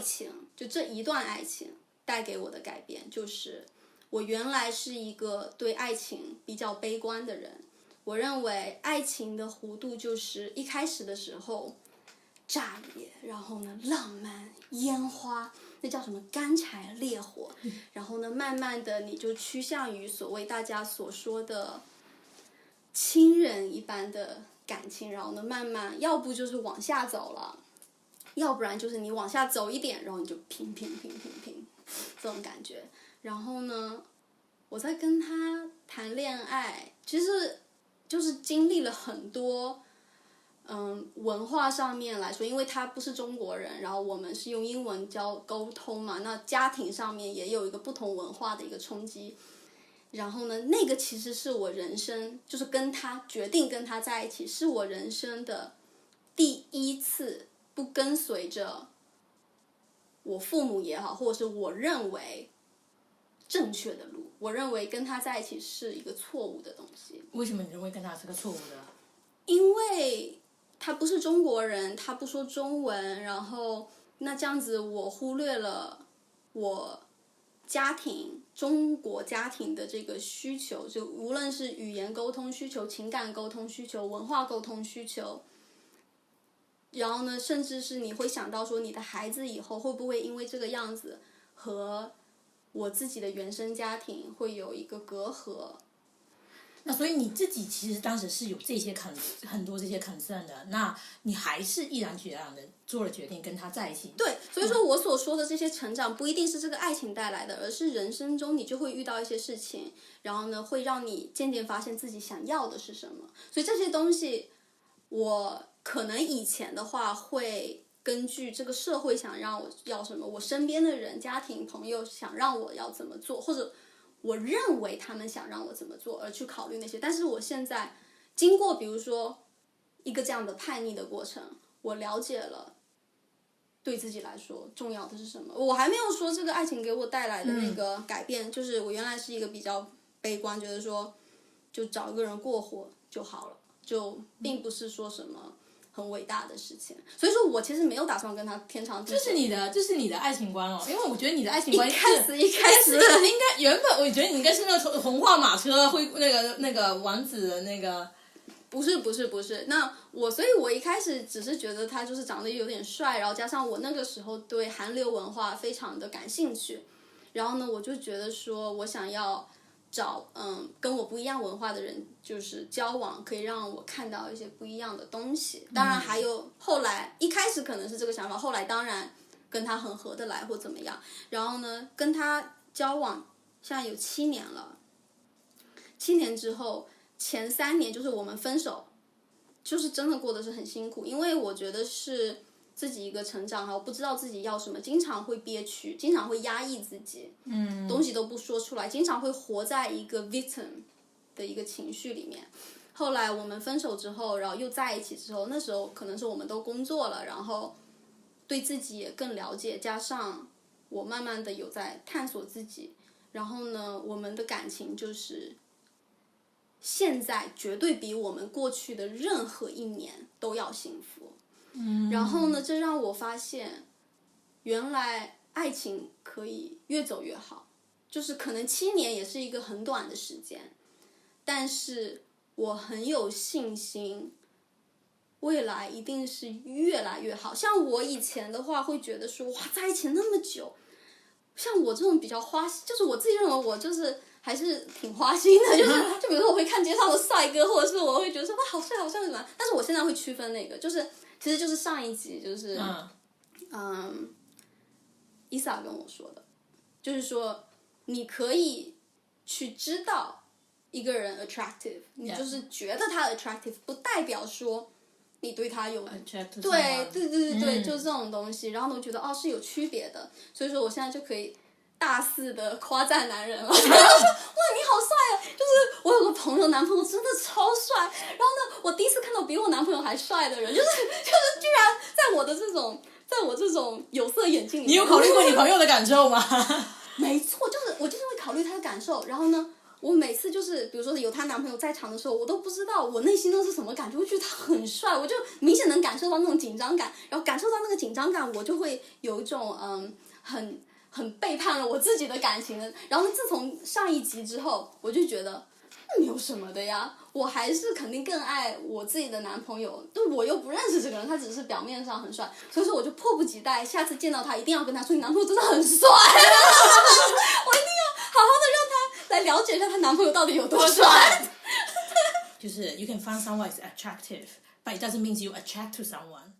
情，就这一段爱情带给我的改变，就是我原来是一个对爱情比较悲观的人。我认为爱情的弧度就是一开始的时候炸裂，然后呢浪漫烟花，那叫什么干柴烈火，然后呢慢慢的你就趋向于所谓大家所说的亲人一般的感情，然后呢慢慢要不就是往下走了，要不然就是你往下走一点，然后你就平这种感觉。然后呢我在跟他谈恋爱，其实就是经历了很多文化上面来说，因为他不是中国人，然后我们是用英文沟通嘛，那家庭上面也有一个不同文化的一个冲击。然后呢那个其实是我人生，就是决定跟他在一起，是我人生的第一次不跟随着我父母也好，或者是我认为正确的路。我认为跟他在一起是一个错误的东西。为什么你认为跟他是个错误的？因为他不是中国人，他不说中文，然后那这样子我忽略了我中国家庭的这个需求，就无论是语言沟通需求、情感沟通需求、文化沟通需求，然后呢甚至是你会想到说你的孩子以后会不会因为这个样子和我自己的原生家庭会有一个隔阂。那所以你自己其实当时是有很多这些 concern 的，那你还是毅然决然的做了决定跟他在一起。对，所以说我所说的这些成长不一定是这个爱情带来的，而是人生中你就会遇到一些事情，然后呢会让你渐渐发现自己想要的是什么。所以这些东西我可能以前的话会根据这个社会想让我要什么，我身边的人家庭朋友想让我要怎么做，或者我认为他们想让我怎么做而去考虑那些。但是我现在经过比如说一个这样的叛逆的过程，我了解了对自己来说重要的是什么。我还没有说这个爱情给我带来的那个改变，就是我原来是一个比较悲观，觉得说就找一个人过活就好了，就并不是说什么很伟大的事情。所以说我其实没有打算跟他天长地久。这是你的爱情观哦，因为我觉得你的爱情观一开始应该原本我觉得你应该是那个红化马车会那个王子的那个。不是，所以我一开始只是觉得他就是长得有点帅，然后加上我那个时候对韩流文化非常的感兴趣，然后呢我就觉得说我想要找跟我不一样文化的人就是交往，可以让我看到一些不一样的东西。当然还有后来一开始可能是这个想法，后来当然跟他很合得来或怎么样，然后呢跟他交往现在有7年了。7年之后前3年就是我们分手，就是真的过得是很辛苦，因为我觉得是自己一个成长哈，我不知道自己要什么，经常会憋屈，经常会压抑自己，东西都不说出来，经常会活在一个 victim 的一个情绪里面。后来我们分手之后，然后又在一起之后，那时候可能是我们都工作了，然后对自己也更了解，加上我慢慢的有在探索自己，然后呢我们的感情就是现在绝对比我们过去的任何一年都要幸福。然后呢这让我发现原来爱情可以越走越好，就是可能7年也是一个很短的时间，但是我很有信心未来一定是越来越好。像我以前的话会觉得说哇在一起那么久，像我这种比较花心，就是我自己认为我就是还是挺花心的，就比如说我会看街上的帅哥，或者是我会觉得说哇好帅好帅什么，但是我现在会区分那个，就是其实就是上一集就是伊萨跟我说的，就是说你可以去知道一个人 attractive， 你就是觉得他 attractive 不代表说你对他有对，就是这种东西，然后呢我觉得是有区别的，所以说我现在就可以大肆的夸赞男人了，哇你好帅啊，就是我有个朋友男朋友真的超帅，然后呢我第一次看到比我男朋友还帅的人，就是居然在我这种有色眼镜里面。你有考虑过你朋友的感受吗？没错，就是我就是会考虑他的感受，然后呢我每次就是比如说有她男朋友在场的时候，我都不知道我内心都是什么感觉，我觉得他很帅，我就明显能感受到那种紧张感，然后感受到那个紧张感，我就会有一种很背叛了我自己的感情的。然后自从上一集之后，我就觉得没有什么的呀，我还是肯定更爱我自己的男朋友，就我又不认识这个人，他只是表面上很帅，所以说我就迫不及待，下次见到他一定要跟他说你男朋友真的很帅，我一定要好好的让他来了解一下她男朋友到底有多帅。就是 you can find someone is attractive, but it doesn't mean you attract to someone.